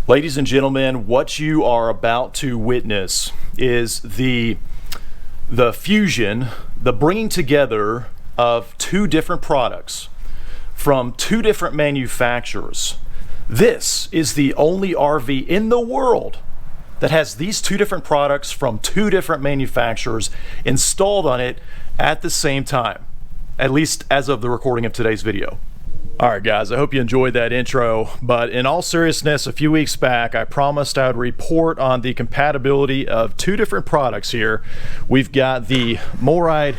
Ladies and gentlemen, what you are about to witness is the fusion, the bringing together of two different products from two different manufacturers. This is the only RV in the world that has these two different products from two different manufacturers installed on it at the same time, at least as of the recording of today's video. Alright guys, I hope you enjoyed that intro, but in all seriousness, a few weeks back I promised I would report on the compatibility of two different products here. We've got the Morryde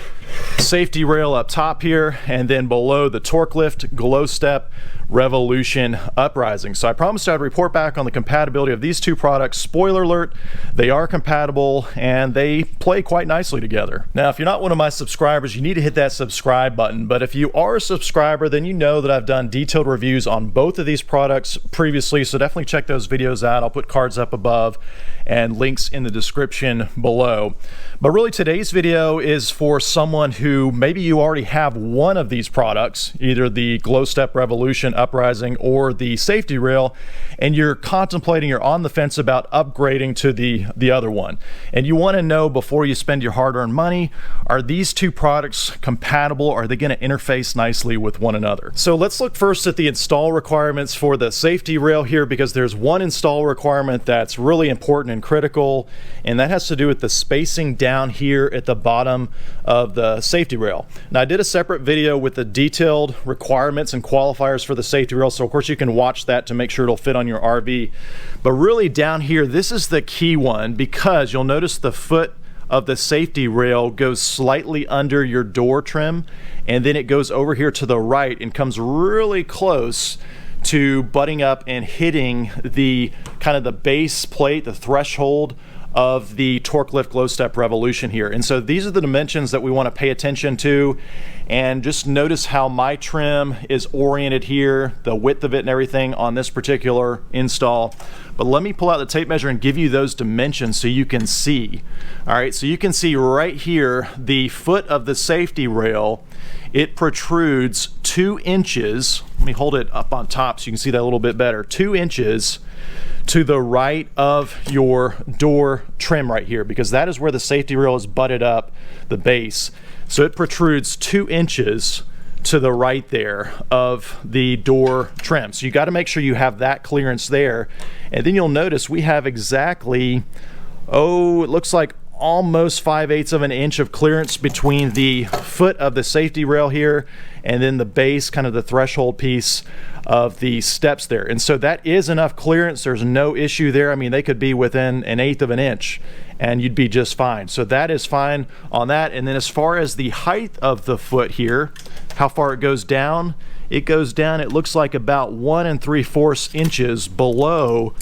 Safe-T-Rail up top here, and then below the Torklift Glowstep Revolution Uprising. So I promised I'd report back on the compatibility of these two products. Spoiler alert, they are compatible and they play quite nicely together. Now, if you're not one of my subscribers, you need to hit that subscribe button. But if you are a subscriber, then you know that I've done detailed reviews on both of these products previously. So definitely check those videos out. I'll put cards up above and links in the description below. But really today's video is for someone who maybe you already have one of these products, either the Glowstep Revolution Uprising or the Safe-T-Rail, and you're contemplating, you're on the fence about upgrading to the other one. And you want to know before you spend your hard-earned money, are these two products compatible? Are they going to interface nicely with one another? So let's look first at the install requirements for the Safe-T-Rail here, because there's one install requirement that's really important and critical, and that has to do with the spacing down here at the bottom of the Safe-T-Rail. Now, I did a separate video with the detailed requirements and qualifiers for the Safe-T-Rail, so of course you can watch that to make sure it'll fit on your RV. But really down here, this is the key one, because you'll notice the foot of the Safe-T-Rail goes slightly under your door trim, and then it goes over here to the right and comes really close to butting up and hitting the kind of the base plate, the threshold of the Torklift Glowstep Revolution here. And so these are the dimensions that we want to pay attention to, and just notice how my trim is oriented here, the width of it and everything on this particular install. But let me pull out the tape measure and give you those dimensions so you can see. All right, so you can see right here the foot of the Safe-T-Rail. It protrudes 2 inches. Let me hold it up on top so you can see that a little bit better. 2 inches to the right of your door trim right here, because that is where the Safe-T-Rail is butted up, the base. So it protrudes 2 inches to the right there of the door trim. So you got to make sure you have that clearance there. And then you'll notice we have exactly, it looks like almost 5/8 of an inch of clearance between the foot of the Safe-T-Rail here and then the base, kind of the threshold piece of the steps there. And so that is enough clearance. There's no issue there. I mean, they could be within 1/8 of an inch and you'd be just fine. So that is fine on that. And then as far as the height of the foot here, how far it goes down, it looks like about 1 3/4 inches below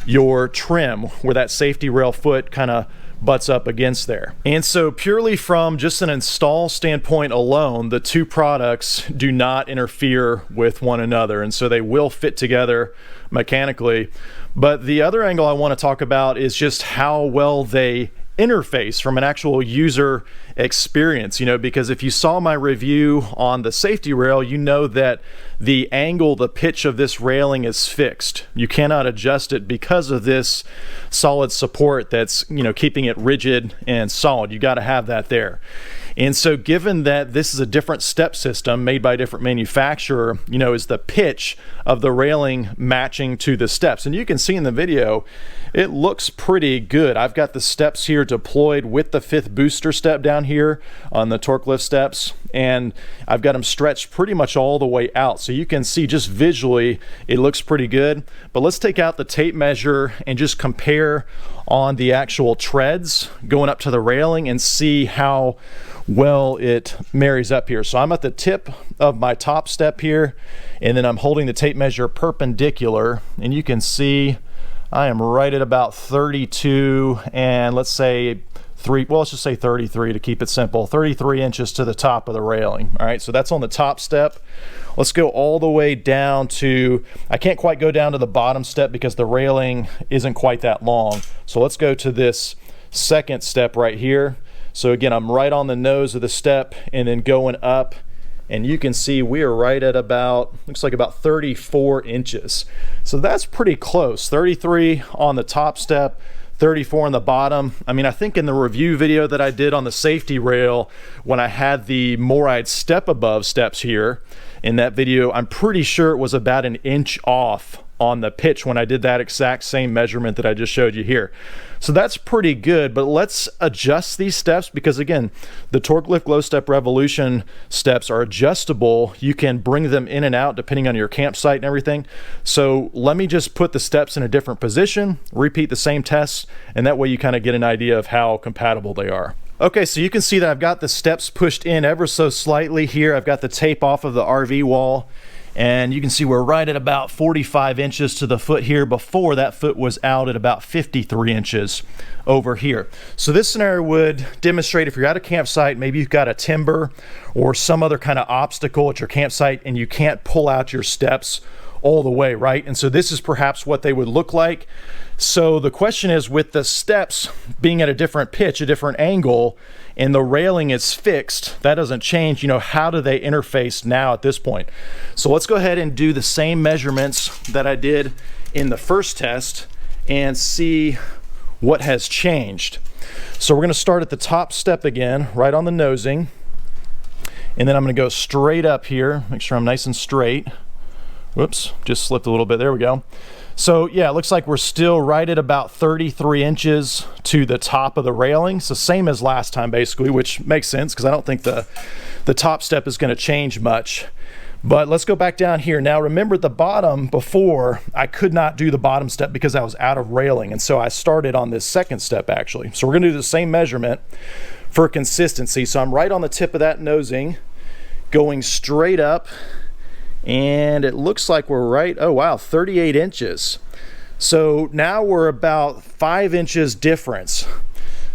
your trim, where that Safe-T-Rail foot kind of butts up against there. And so purely from just an install standpoint alone, the two products do not interfere with one another, and so they will fit together mechanically. But the other angle I want to talk about is just how well they interface from an actual user experience, because if you saw my review on the Safe-T-Rail, you know that the angle, the pitch of this railing is fixed. You cannot adjust it because of this solid support that's keeping it rigid and solid. You got to have that there. And so given that this is a different step system made by a different manufacturer, is the pitch of the railing matching to the steps? And you can see in the video, it looks pretty good. I've got the steps here deployed with the 5th booster step down here on the Torklift steps, and I've got them stretched pretty much all the way out. So you can see just visually, it looks pretty good. But let's take out the tape measure and just compare on the actual treads going up to the railing and see how well it marries up here. So I'm at the tip of my top step here, and then I'm holding the tape measure perpendicular, and you can see I am right at about 32 and let's just say 33 to keep it simple, 33 inches to the top of the railing. All right, so that's on the top step. Let's go all the way down to, I can't quite go down to the bottom step because the railing isn't quite that long. So let's go to this second step right here. So again, I'm right on the nose of the step and then going up and you can see we are right at about, looks like about 34 inches. So that's pretty close. 33 on the top step, 34 on the bottom. I mean, I think in the review video that I did on the Safe-T-Rail, when I had the Morryde step above steps here, in that video, I'm pretty sure it was about an inch off on the pitch when I did that exact same measurement that I just showed you here. So that's pretty good, but let's adjust these steps because again, the Torklift Glowstep Revolution steps are adjustable. You can bring them in and out depending on your campsite and everything. So let me just put the steps in a different position, repeat the same tests, and that way you kind of get an idea of how compatible they are. Okay, so you can see that I've got the steps pushed in ever so slightly here. I've got the tape off of the RV wall, and you can see we're right at about 45 inches to the foot here. Before, that foot was out at about 53 inches over here. So this scenario would demonstrate if you're at a campsite, maybe you've got a timber or some other kind of obstacle at your campsite and you can't pull out your steps all the way, right? And so this is perhaps what they would look like. So the question is, with the steps being at a different pitch, a different angle, and the railing is fixed, that doesn't change, you know, how do they interface now at this point? So let's go ahead and do the same measurements that I did in the first test and see what has changed. So we're going to start at the top step again, right on the nosing, and then I'm going to go straight up here, make sure I'm nice and straight. Whoops, just slipped a little bit, there we go. So yeah, it looks like we're still right at about 33 inches to the top of the railing. So same as last time basically, which makes sense because I don't think the top step is going to change much. But let's go back down here. Now remember the bottom, before I could not do the bottom step because I was out of railing. And so I started on this second step actually. So we're going to do the same measurement for consistency. So I'm right on the tip of that nosing, going straight up. And it looks like we're right, oh wow, 38 inches. So now we're about 5 inches difference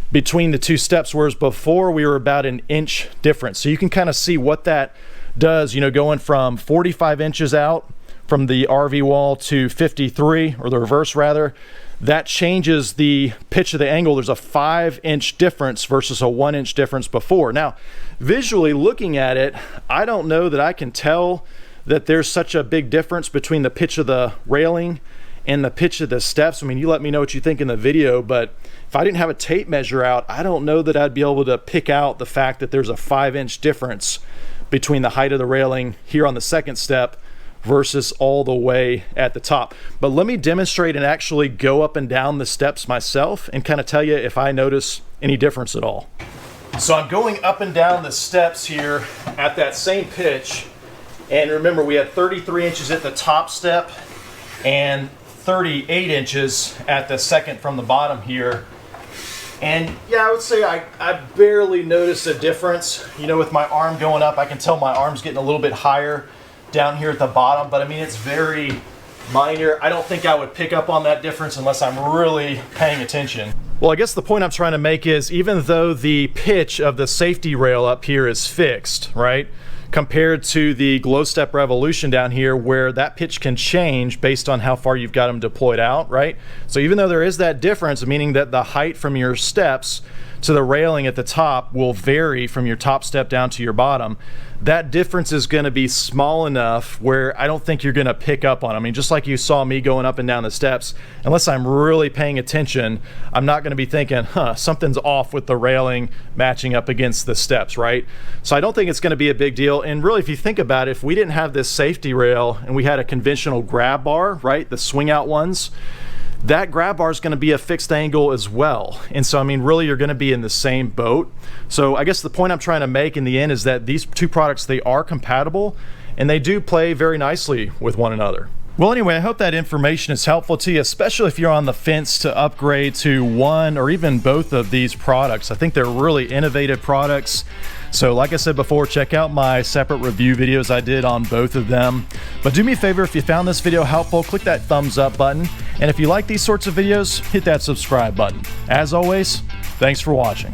between the two steps, whereas before we were about an inch difference. So you can kind of see what that does, you know, going from 45 inches out from the RV wall to 53, or the reverse rather, that changes the pitch of the angle. There's a 5-inch difference versus a 1-inch difference before. Now, visually looking at it, I don't know that I can tell that there's such a big difference between the pitch of the railing and the pitch of the steps. I mean, you let me know what you think in the video, but if I didn't have a tape measure out, I don't know that I'd be able to pick out the fact that there's a 5-inch difference between the height of the railing here on the second step versus all the way at the top. But let me demonstrate and actually go up and down the steps myself and kind of tell you if I notice any difference at all. So I'm going up and down the steps here at that same pitch. And remember, we had 33 inches at the top step and 38 inches at the second from the bottom here. And yeah, I would say I barely noticed a difference. You know, with my arm going up, I can tell my arm's getting a little bit higher down here at the bottom, but I mean, it's very minor. I don't think I would pick up on that difference unless I'm really paying attention. Well, I guess the point I'm trying to make is, even though the pitch of the Safe-T-Rail up here is fixed, right, compared to the Glowstep Revolution down here, where that pitch can change based on how far you've got them deployed out, right? So even though there is that difference, meaning that the height from your steps to the railing at the top will vary from your top step down to your bottom, that difference is going to be small enough where I don't think you're going to pick up on it. I mean, just like you saw me going up and down the steps, unless I'm really paying attention, I'm not going to be thinking, huh, something's off with the railing matching up against the steps, right? So I don't think it's going to be a big deal. And really, if you think about it, if we didn't have this Safe-T-Rail and we had a conventional grab bar, right, the swing out ones, that grab bar is going to be a fixed angle as well. And so, I mean, really, you're going to be in the same boat. So I guess the point I'm trying to make in the end is that these two products, they are compatible and they do play very nicely with one another. Well, anyway, I hope that information is helpful to you, especially if you're on the fence to upgrade to one or even both of these products. I think they're really innovative products. So like I said before, check out my separate review videos I did on both of them. But do me a favor, if you found this video helpful, click that thumbs up button. And if you like these sorts of videos, hit that subscribe button. As always, thanks for watching.